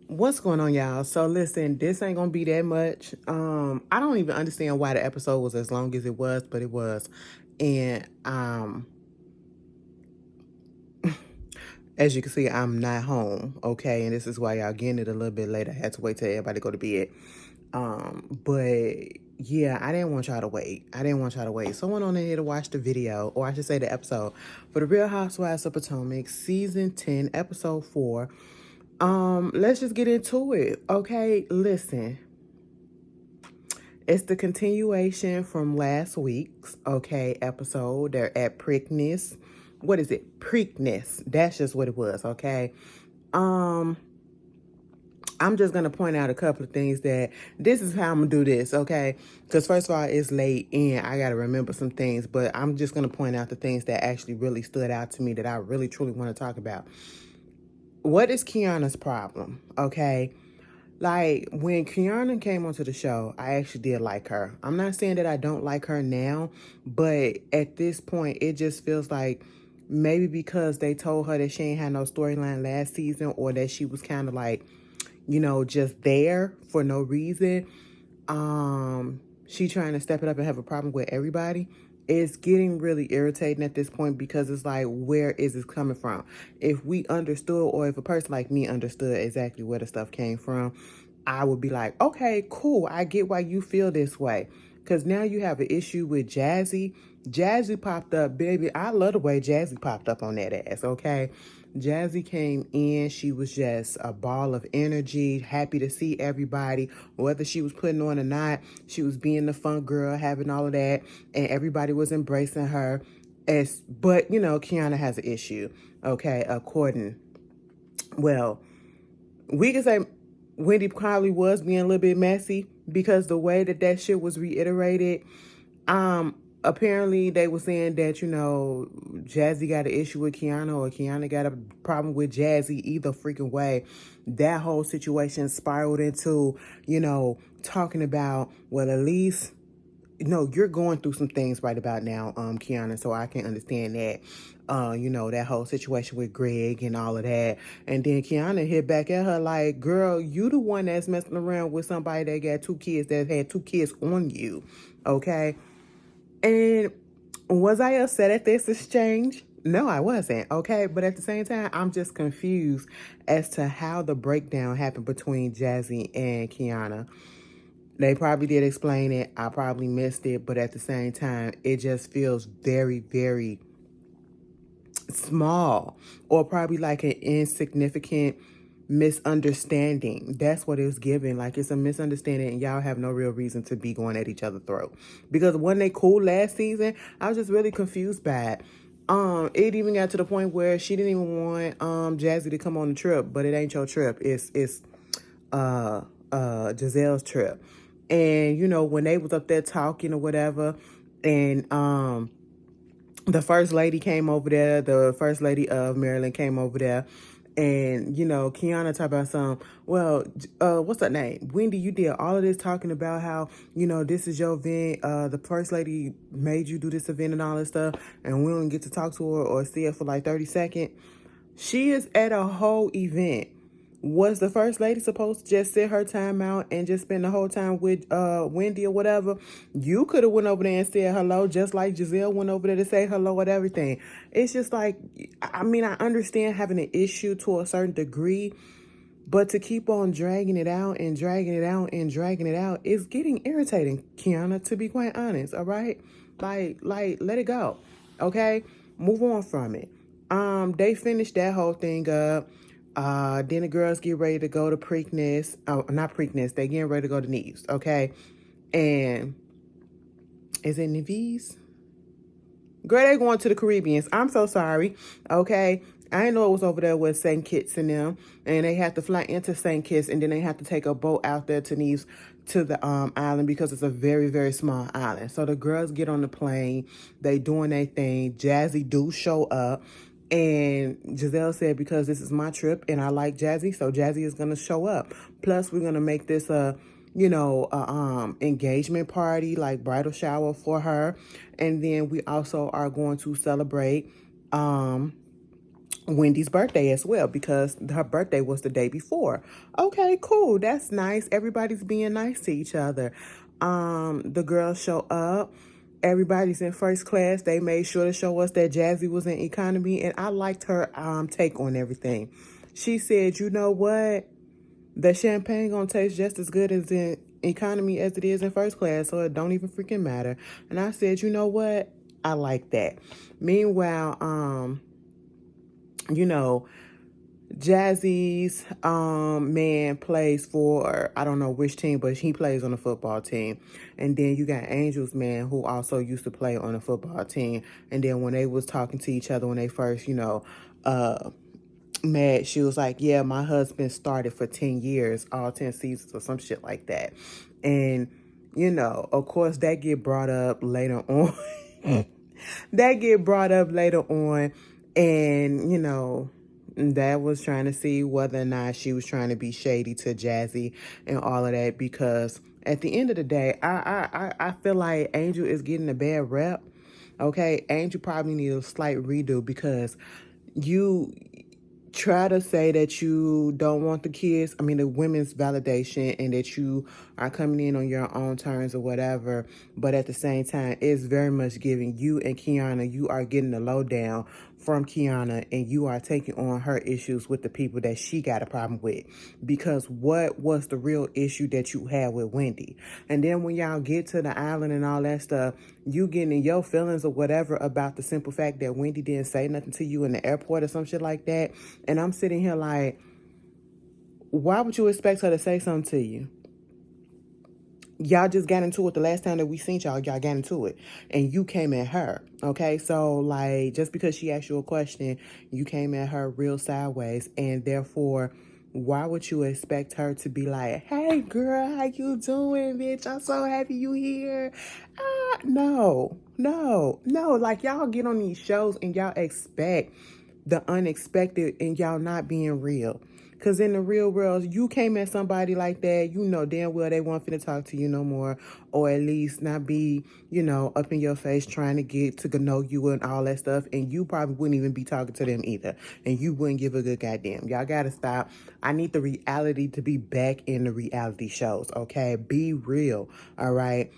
What's going on, y'all? So listen, this ain't gonna be that much. I don't even understand why the episode was as long as it was, but it was. And as you can see, I'm not home, okay? And this is why y'all getting it a little bit later. I had to wait till everybody go to bed. But yeah, I didn't want y'all to wait. So I went on in here to watch the video, or I should say the episode, for the Real Housewives of Potomac, season 10, episode 4. Let's just get into it. Okay, listen. It's the continuation from last week's, okay, episode. They're at Preakness. What is it? Preakness. That's just what it was, okay? Um, I'm just gonna point out a couple of things that this is how I'm gonna do this, okay? Because first of all, it's late and I gotta remember some things, but I'm just gonna point out the things that actually really stood out to me that I really truly want to talk about. What is Kiana's problem? Okay. Like, when Kiana came onto the show, I actually did like her. I'm not saying that I don't like her now, but at this point, it just feels like maybe because they told her that she ain't had no storyline last season, or that she was kind of like, just there for no reason. She trying to step it up and have a problem with everybody. It's getting really irritating at this point, because it's like, where is this coming from? If we understood, or if a person like me understood exactly where the stuff came from, I would be like, okay, cool. I get why you feel this way. Because now you have an issue with Jazzy. Jazzy popped up, baby. I love the way Jazzy popped up on that ass, okay? Jazzy came in. She was just a ball of energy, happy to see everybody. Whether she was putting on or not, she was being the fun girl, having all of that, and everybody was embracing her. But, Kiana has an issue, okay, well, we can say Wendy probably was being a little bit messy, because the way that shit was reiterated, apparently they were saying that, Jazzy got an issue with Kiana, or Kiana got a problem with Jazzy. Either freaking way, that whole situation spiraled into, talking about, well, at least, you're going through some things right about now, Kiana, so I can understand that. That whole situation with Greg and all of that. And then Kiana hit back at her like, girl, you the one that's messing around with somebody that got 2 kids, that had 2 kids on you. Okay. And was I upset at this exchange? No, I wasn't. Okay. But at the same time, I'm just confused as to how the breakdown happened between Jazzy and Kiana. They probably did explain it. I probably missed it. But at the same time, it just feels very, very small, or probably like an insignificant misunderstanding. That's what it's given. Like, it's a misunderstanding, and y'all have no real reason to be going at each other's throat. Because when they cool last season, I was just really confused by it. It even got to the point where she didn't even want Jazzy to come on the trip, but it ain't your trip. It's Giselle's trip. And when they was up there talking or whatever, and the first lady came over there, the first lady of Maryland came over there, and Kiana talked about some, well, what's her name, Wendy, you did all of this talking about how this is your event, the first lady made you do this event and all this stuff, and we don't get to talk to her or see her for like 30 seconds. She is at a whole event. Was the first lady supposed to just sit her time out and just spend the whole time with Wendy or whatever? You could have went over there and said hello, just like Giselle went over there to say hello and everything. It's just like, I mean, I understand having an issue to a certain degree, but to keep on dragging it out and dragging it out and dragging it out is getting irritating, Kiana, to be quite honest, all right? Like, let it go, okay? Move on from it. They finished that whole thing up. Then the girls get ready to go to Preakness. Oh, not Preakness. They getting ready to go to Neves, okay? And is it Neves? Girl, they going to the Caribbeans. I'm so sorry, okay? I didn't know it was over there with St. Kitts and them. And they have to fly into St. Kitts, and then they have to take a boat out there to Neves, to the island, because it's a very, very small island. So the girls get on the plane. They doing their thing. Jazzy do show up. And Giselle said, because this is my trip and I like Jazzy, so Jazzy is going to show up. Plus, we're going to make this engagement party, like bridal shower for her. And then we also are going to celebrate Wendy's birthday as well, because her birthday was the day before. Okay, cool. That's nice. Everybody's being nice to each other. The girls show up. Everybody's in first class. They made sure to show us that Jazzy was in economy, and I liked her take on everything. She said, "You know what? The champagne gonna taste just as good as in economy as it is in first class, so it don't even freaking matter." And I said, "You know what? I like that." Meanwhile, you know, Jazzy's man plays for, I don't know which team, but he plays on the football team. And then you got Angel's man, who also used to play on the football team. And then when they was talking to each other when they first, met, she was like, "Yeah, my husband started for 10 years, all 10 seasons or some shit like that." And of course that get brought up later on. That get brought up later on, and that was trying to see whether or not she was trying to be shady to Jazzy and all of that, because at the end of the day, I feel like Angel is getting a bad rep. Okay, Angel probably needs a slight redo, because you try to say that you don't want the women's validation, and that you are coming in on your own terms or whatever. But at the same time, it's very much giving you and Kiana, you are getting the lowdown from Kiana, and you are taking on her issues with the people that she got a problem with. Because what was the real issue that you had with Wendy? And then when y'all get to the island and all that stuff, you getting in your feelings or whatever about the simple fact that Wendy didn't say nothing to you in the airport or some shit like that. And I'm sitting here like, why would you expect her to say something to you? Y'all just got into it the last time that we seen y'all got into it. And you came at her. Okay? So, like, just because she asked you a question, you came at her real sideways. And therefore, why would you expect her to be like, "Hey, girl, how you doing, bitch? I'm so happy you here." No, no, no. Like, y'all get on these shows and y'all expect the unexpected, and y'all not being real. Because in the real world, you came at somebody like that, you know damn well they won't finna talk to you no more, or at least not be, up in your face trying to get to know you and all that stuff. And you probably wouldn't even be talking to them either. And you wouldn't give a good goddamn. Y'all gotta stop. I need the reality to be back in the reality shows, okay? Be real, all right?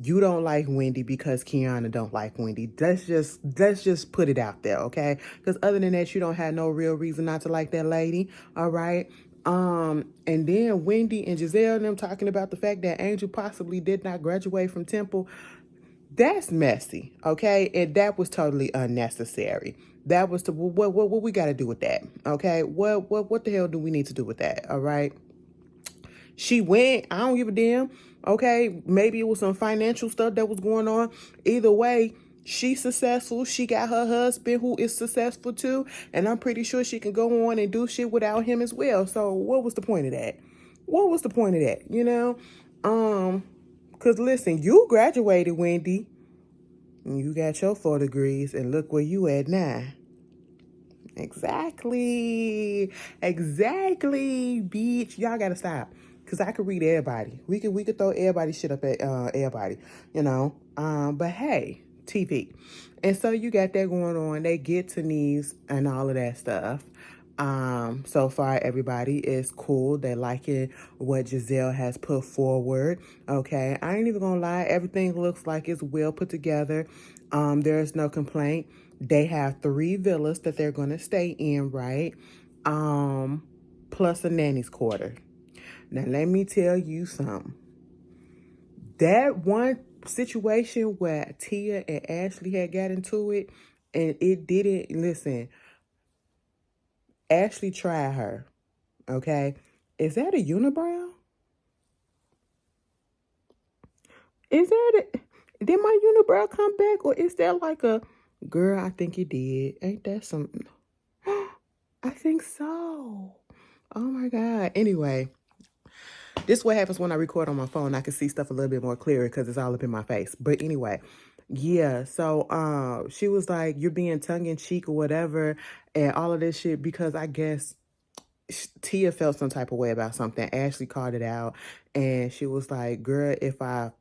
You don't like Wendy because Kiana don't like Wendy. Let's just put it out there, okay? Because other than that, you don't have no real reason not to like that lady, all right? And then Wendy and Giselle and them talking about the fact that Angel possibly did not graduate from Temple. That's messy, okay? And that was totally unnecessary. That was what we got to do with that, okay? What the hell do we need to do with that, all right? She went. I don't give a damn. Okay, maybe it was some financial stuff that was going on. Either way, she's successful. She got her husband who is successful too. And I'm pretty sure she can go on and do shit without him as well. So what was the point of that? What was the point of that? Because listen, you graduated, Wendy. And you got your 4 degrees, and look where you at now. Exactly. Exactly, bitch. Y'all gotta stop. Cause I could read everybody. We could throw everybody shit up at everybody. But hey, TV. And so you got that going on. They get to knees and all of that stuff. So far everybody is cool. They're liking what Giselle has put forward. Okay. I ain't even gonna lie, everything looks like it's well put together. There's no complaint. They have 3 villas that they're gonna stay in, right? Plus a nanny's quarter. Now let me tell you something. That one situation where Tia and Ashley had got into it, and it didn't, listen, Ashley tried her, okay? Is that a unibrow? Is that it? Did my unibrow come back, or is that like a, girl, I think it did. Ain't that something? I think so. Oh my God. Anyway, this is what happens when I record on my phone. I can see stuff a little bit more clearer because it's all up in my face. But anyway, yeah. So she was like, "You're being tongue in cheek or whatever," and all of this shit, because I guess Tia felt some type of way about something. Ashley called it out, and she was like, "Girl, if I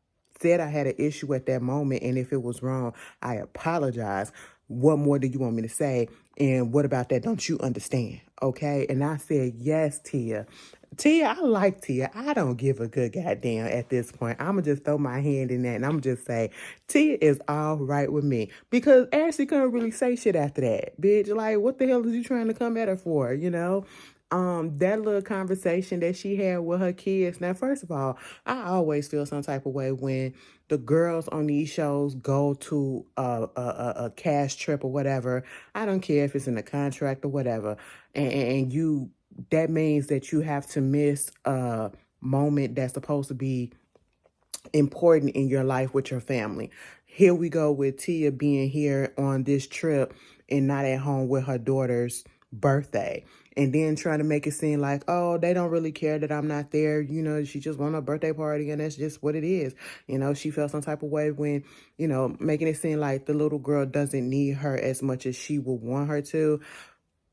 said I had an issue at that moment, and if it was wrong, I apologize. What more do you want me to say? And what about that? Don't you understand? Okay. And I said, yes, Tia. Tia, I like Tia. I don't give a good goddamn at this point. I'm going to just throw my hand in that and I'm going to just say, Tia is all right with me. Because Ashley couldn't really say shit after that. Bitch, like, what the hell is you trying to come at her for, you know? That little conversation that she had with her kids. Now, first of all, I always feel some type of way when the girls on these shows go to a cash trip or whatever. I don't care if it's in the contract or whatever, and you that means that you have to miss a moment that's supposed to be important in your life with your family. Here we go with Tia being here on this trip and not at home with her daughter's birthday. And then trying to make it seem like, oh, they don't really care that I'm not there. You know, she just won a birthday party and that's just what it is. You know, she felt some type of way when, you know, making it seem like the little girl doesn't need her as much as she would want her to.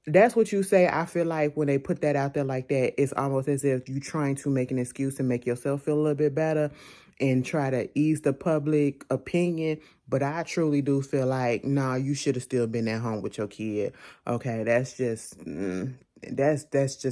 That's what you say. I feel like when they put that out there like that, it's almost as if you're trying to make an excuse and make yourself feel a little bit better and try to ease the public opinion. But I truly do feel like, nah, you should have still been at home with your kid. Okay, that's just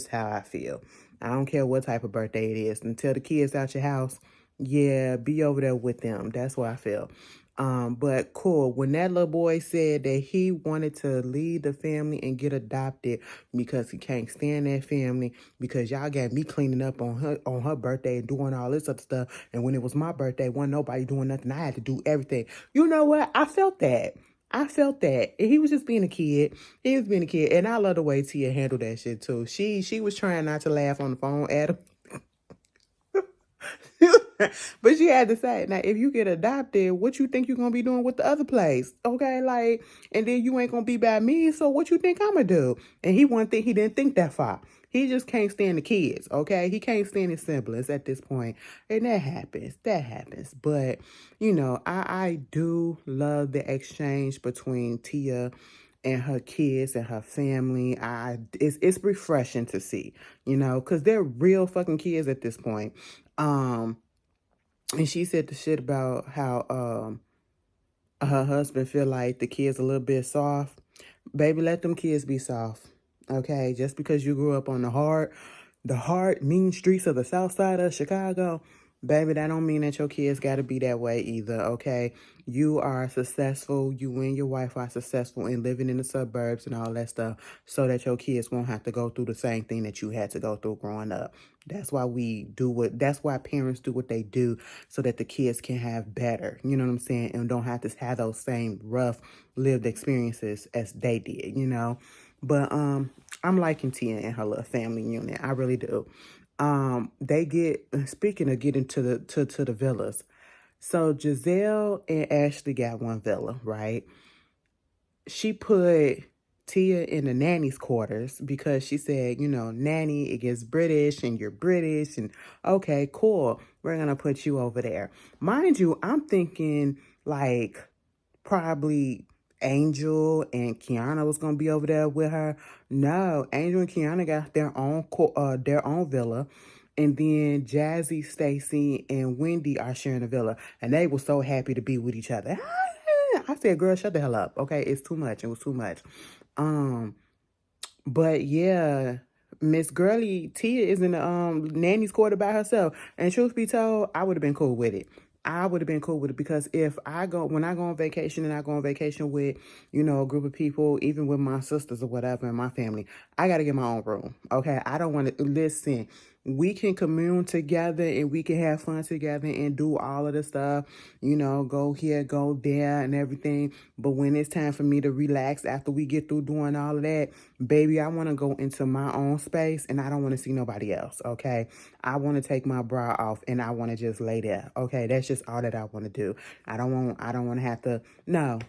how I feel. I don't care what type of birthday it is. Until the kids out your house, yeah, be over there with them. That's what I feel. But cool. When that little boy said that he wanted to leave the family and get adopted because he can't stand that family, because y'all got me cleaning up on her birthday and doing all this other stuff. And when it was my birthday, wasn't nobody doing nothing. I had to do everything. You know what? I felt that. I felt that. He was just being a kid. He was being a kid. And I love the way Tia handled that shit too. She was trying not to laugh on the phone at him. But she had to say, now, if you get adopted, what you think you're going to be doing with the other place? Okay, like, and then you ain't going to be by me, so what you think I'm going to do? And he didn't think that far. He just can't stand the kids, okay? He can't stand his siblings at this point. And that happens. That happens. But, you know, I do love the exchange between Tia and her kids and her family. It's refreshing to see, you know, because they're real fucking kids at this point. And she said the shit about how her husband feel like the kids a little bit soft. Baby, let them kids be soft. Okay, just because you grew up on the hard, mean streets of the south side of Chicago, baby, that don't mean that your kids got to be that way either, okay? You are successful. You and your wife are successful in living in the suburbs and all that stuff so that your kids won't have to go through the same thing that you had to go through growing up. That's why parents do what they do so that the kids can have better, you know what I'm saying? And don't have to have those same rough lived experiences as they did, you know? But I'm liking Tia and her little family unit. I really do. They get, speaking of getting to the villas. So Giselle and Ashley got one villa, right? She put Tia in the nanny's quarters because she said, you know, nanny, it gets British and you're British and okay, cool. We're going to put you over there. Mind you, I'm thinking like probably Angel and Kiana was going to be over there with her. No, Angel and Kiana got their own villa. And then Jazzy, Stacy, and Wendy are sharing a villa. And they were so happy to be with each other. I said, girl, shut the hell up. Okay, it's too much. It was too much. But yeah, Miss Girly Tia is in the nanny's quarter by herself. And truth be told, I would have been cool with it. I would have been cool with it because when I go on vacation and I go on vacation with, you know, a group of people, even with my sisters or whatever in my family, I got to get my own room. Okay. I don't want to listen. We can commune together and we can have fun together and do all of the stuff, you know, go here, go there and everything. But when it's time for me to relax after we get through doing all of that, baby, I want to go into my own space and I don't want to see nobody else. Okay. I want to take my bra off and I want to just lay there. Okay. That's just all that I want to do. I don't want to have to, no,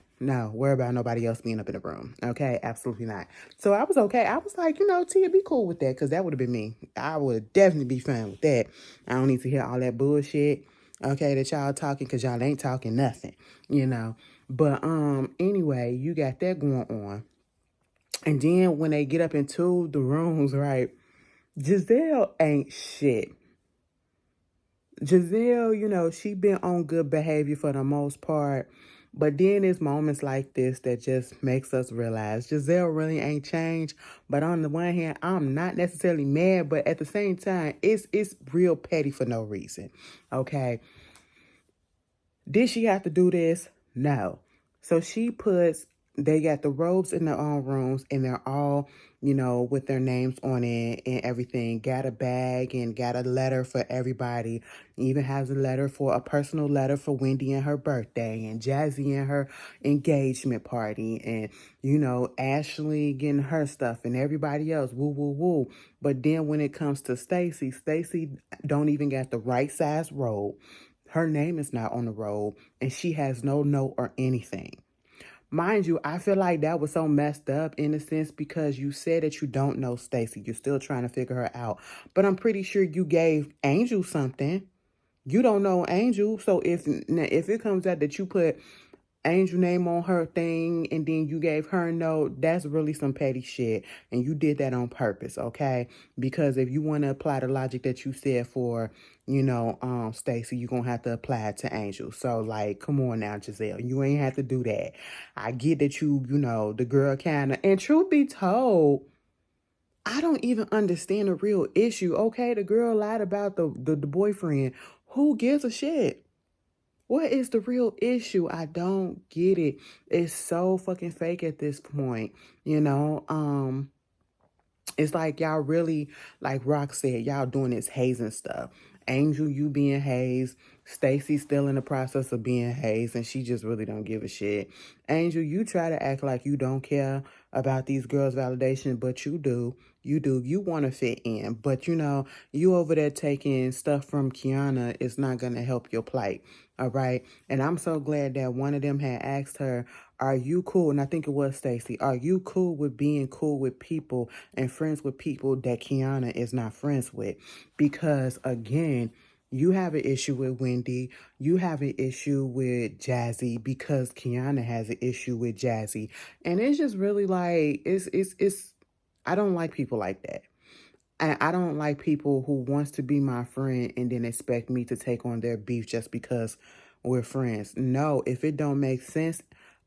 worry about nobody else being up in the room. Okay, absolutely not. So I was okay. I was like, you know, Tia, be cool with that because that would have been me. I would definitely be fine with that. I don't need to hear all that bullshit, okay, that y'all talking because y'all ain't talking nothing, you know. But anyway, you got that going on. And then when they get up into the rooms, right, Giselle ain't shit. Giselle, you know, she been on good behavior for the most part. But then it's moments like this that just makes us realize Giselle really ain't changed. But on the one hand, I'm not necessarily mad, but at the same time, it's real petty for no reason. Okay. Did she have to do this? No. So they got the robes in their own rooms and they're all, with their names on it and everything. Got a bag and got a letter for everybody. Even has a personal letter for Wendy and her birthday and Jazzy and her engagement party and, Ashley getting her stuff and everybody else. Woo, woo, woo. But then when it comes to Stacy don't even got the right size robe. Her name is not on the roll, and she has no note or anything. Mind you, I feel like that was so messed up in a sense because you said that you don't know Stacy. You're still trying to figure her out. But I'm pretty sure you gave Angel something. You don't know Angel. So if it comes out that you put Angel name on her thing and then you gave her a note, that's really some petty shit. And you did that on purpose, okay? Because if you want to apply the logic that you said for, Stacy, you're gonna have to apply it to Angel. So like, come on now, Giselle. You ain't have to do that. I get that the girl kinda, and truth be told, I don't even understand the real issue. Okay, the girl lied about the boyfriend. Who gives a shit? What is the real issue? I don't get it. It's so fucking fake at this point, you know? It's like y'all really, like Rock said, y'all doing this hazing stuff. Angel, you being hazed. Stacy still in the process of being hazed, and she just really don't give a shit. Angel, you try to act like you don't care about these girls' validation, but you do. You do. You want to fit in, but you over there taking stuff from Kiana is not going to help your plight. All right. And I'm so glad that one of them had asked her, are you cool? And I think it was Stacy. Are you cool with being cool with people and friends with people that Kiana is not friends with? Because again, you have an issue with Wendy. You have an issue with Jazzy because Kiana has an issue with Jazzy. And it's just really like, I don't like people like that. And I don't like people who wants to be my friend and then expect me to take on their beef just because we're friends. No, if it don't make sense,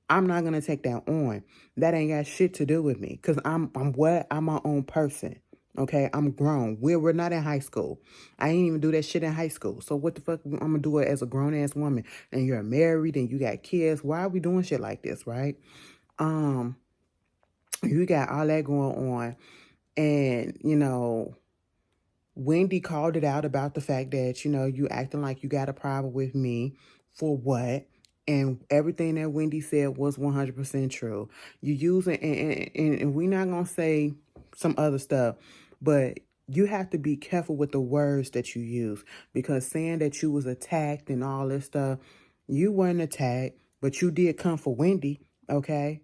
I'm not gonna take that on. That ain't got shit to do with me. Cause I'm my own person. Okay, I'm grown. We're not in high school. I ain't even do that shit in high school. So what the fuck I'm gonna do it as a grown ass woman and you're married and you got kids. Why are we doing shit like this, right? You got all that going on. And, Wendy called it out about the fact that, you acting like you got a problem with me for what? And everything that Wendy said was 100% true. You use it, and we're not going to say some other stuff, but you have to be careful with the words that you use because saying that you was attacked and all this stuff, you weren't attacked, but you did come for Wendy, okay?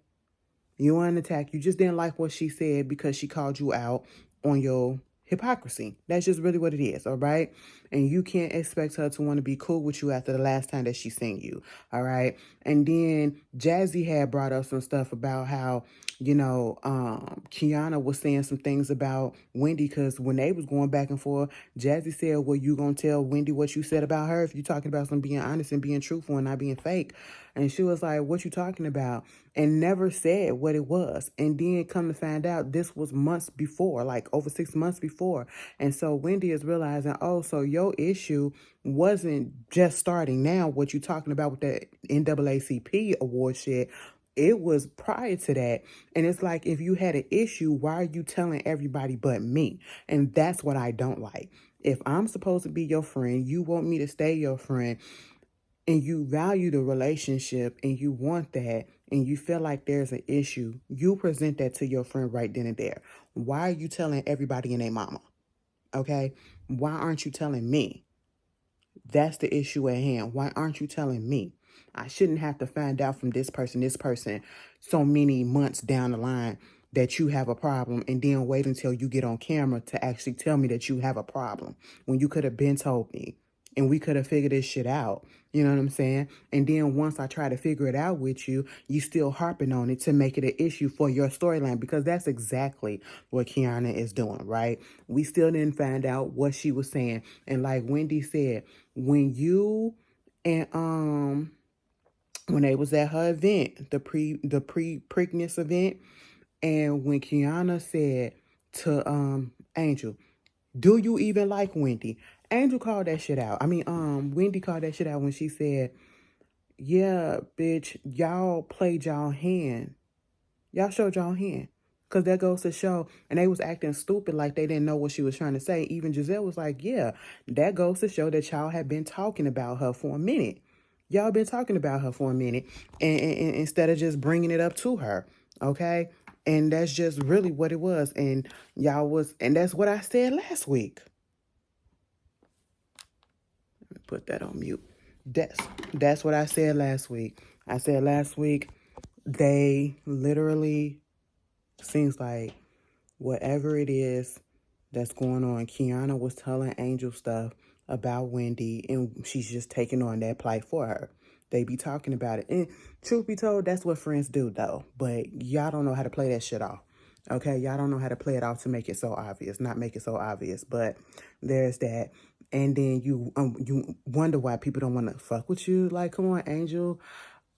You weren't attacked. You just didn't like what she said because she called you out on your hypocrisy. That's just really what it is, all right? And you can't expect her to want to be cool with you after the last time that she seen you, all right? And then Jazzy had brought up some stuff about how, Kiana was saying some things about Wendy because when they was going back and forth, Jazzy said, well, you gonna tell Wendy what you said about her if you talking about some being honest and being truthful and not being fake? And she was like, what you talking about? And never said what it was. And then come to find out this was months before, like over 6 months before. And so Wendy is realizing, oh, so your issue wasn't just starting now, what you talking about with the NAACP award shit. It was prior to that. And it's like, if you had an issue, why are you telling everybody but me? And that's what I don't like. If I'm supposed to be your friend, you want me to stay your friend, and you value the relationship and you want that and you feel like there's an issue, you present that to your friend right then and there. Why are you telling everybody and their mama? Okay? Why aren't you telling me? That's the issue at hand. Why aren't you telling me? I shouldn't have to find out from this person, so many months down the line that you have a problem and then wait until you get on camera to actually tell me that you have a problem when you could have been told me and we could have figured this shit out. You know what I'm saying? And then once I try to figure it out with you, you still harping on it to make it an issue for your storyline because that's exactly what Kiana is doing, right? We still didn't find out what she was saying. And like Wendy said, when you and when they was at her event, the pre-Preakness event, and when Kiana said to Angel, "Do you even like Wendy?" Angel called that shit out. I mean, Wendy called that shit out when she said, "Yeah, bitch, y'all played y'all hand. Y'all showed y'all hand." Because that goes to show, and they was acting stupid like they didn't know what she was trying to say. Even Giselle was like, yeah, that goes to show that y'all have been talking about her for a minute. Y'all been talking about her for a minute, and instead of just bringing it up to her, okay? And that's just really what it was. And and that's what I said last week. Put that on mute. That's what I said last week. I said last week, they literally seems like whatever it is that's going on, Kiana was telling Angel stuff about Wendy, and she's just taking on that plight for her. They be talking about it. And truth be told, that's what friends do, though. But y'all don't know how to play that shit off. Okay? Y'all don't know how to play it off to make it so obvious. Not make it so obvious. But there's that. And then you wonder why people don't want to fuck with you. Like, come on, Angel.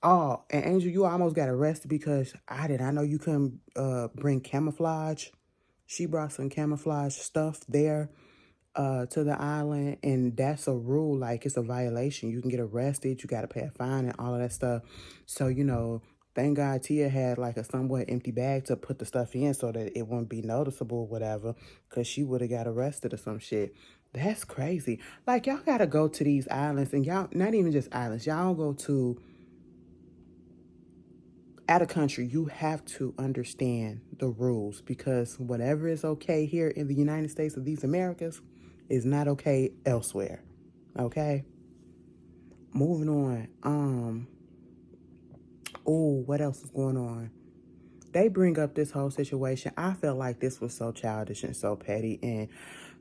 Oh, and Angel, you almost got arrested because I know you couldn't bring camouflage. She brought some camouflage stuff there to the island, and that's a rule. Like, it's a violation. You can get arrested. You got to pay a fine and all of that stuff. So, thank God Tia had like a somewhat empty bag to put the stuff in so that it wouldn't be noticeable or whatever, because she would have got arrested or some shit. That's crazy. Like, y'all got to go to these islands, and y'all, not even just islands, y'all go to out of country, you have to understand the rules, because whatever is okay here in the United States of these Americas is not okay elsewhere. Okay? Moving on. What else is going on? They bring up this whole situation. I felt like this was so childish and so petty. And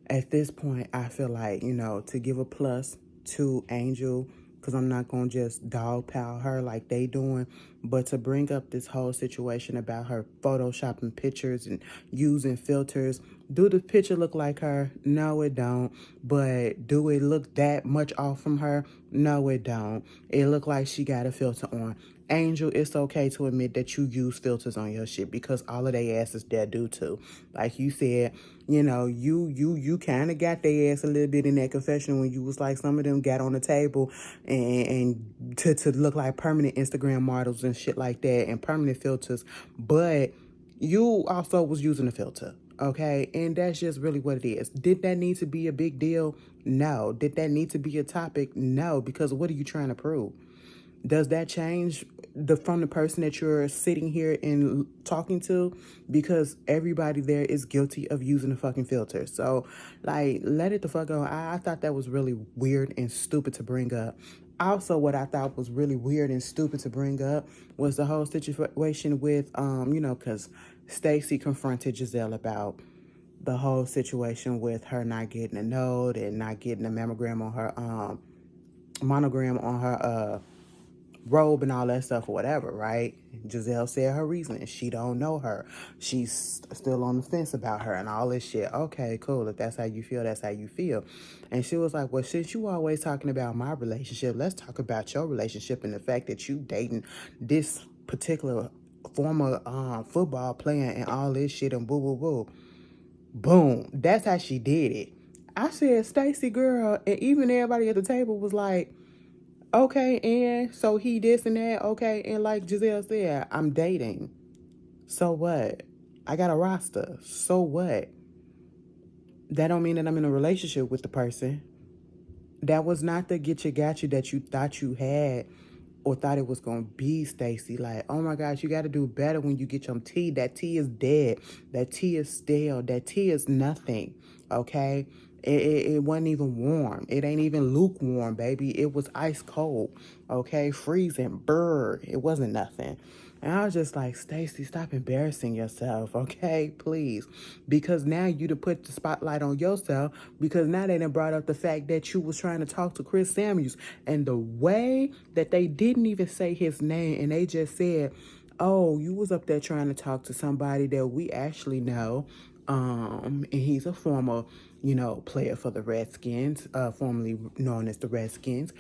at this point, I feel like, to give a plus to Angel, because I'm not going to just dogpile her like they doing, but to bring up this whole situation about her photoshopping pictures and using filters. Do the picture look like her? No, it don't. But do it look that much off from her? No, it don't. It look like she got a filter on. Angel, it's okay to admit that you use filters on your shit, because all of they asses there do too. Like you said, you kind of got their ass a little bit in that confession when you was like, some of them got on the table and to look like permanent Instagram models and shit like that, and permanent filters, but you also was using a filter. Okay, and that's just really what it is. Did that need to be a big deal? No. Did that need to be a topic? No, because what are you trying to prove? Does that change from the person that you're sitting here and talking to? Because everybody there is guilty of using a fucking filter. So, like, let it the fuck go. I thought that was really weird and stupid to bring up. Also, what I thought was really weird and stupid to bring up was the whole situation with, because Stacy confronted Giselle about the whole situation with her not getting a note and not getting a monogram on her robe and all that stuff or whatever, right? Giselle said her reasoning. She don't know her. She's still on the fence about her and all this shit. Okay, cool. If that's how you feel, that's how you feel. And she was like, well, since you always talking about my relationship, let's talk about your relationship and the fact that you dating this particular former football player and all this shit and boo, boo, boo. Boom. That's how she did it. I said, Stacy, girl, and even everybody at the table was like, okay, and so he this and that, okay, and like Giselle said, I'm dating. So what? I got a roster. So what? That don't mean that I'm in a relationship with the person. That was not the get you got you that you thought you had or thought it was gonna be, Stacy. Like, oh my gosh, you gotta do better when you get your tea. That tea is dead. That tea is stale. That tea is nothing. Okay? It wasn't even warm. It ain't even lukewarm, baby. It was ice cold. Okay? Freezing. Brr. It wasn't nothing. And I was just like, Stacy, stop embarrassing yourself, okay? Please. Because now you to put the spotlight on yourself, because now they done brought up the fact that you was trying to talk to Chris Samuels. And the way that they didn't even say his name, and they just said, oh, you was up there trying to talk to somebody that we actually know. And he's a former, player for the Redskins, formerly known as the Redskins.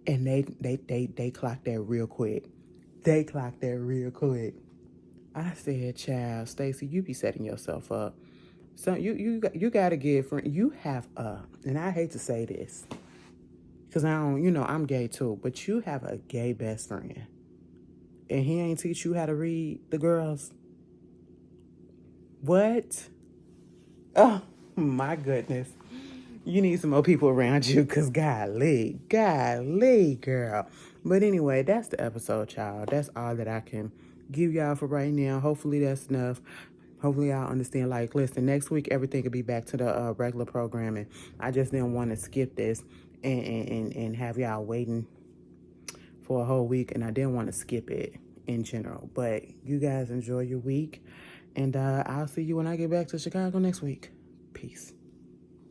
And they clocked that real quick. They clocked that real quick. I said, child, Stacey, you be setting yourself up. So you gotta give friend. You have and I hate to say this, because I don't, I'm gay too, but you have a gay best friend. And he ain't teach you how to read the girls. What? Oh my goodness. You need some more people around you, because golly, girl. But anyway, that's the episode, y'all. That's all that I can give y'all for right now. Hopefully that's enough. Hopefully y'all understand. Like, listen, next week everything will be back to the regular programming. I just didn't want to skip this and have y'all waiting for a whole week, and I didn't want to skip it in general. But you guys enjoy your week, and I'll see you when I get back to Chicago next week. Peace.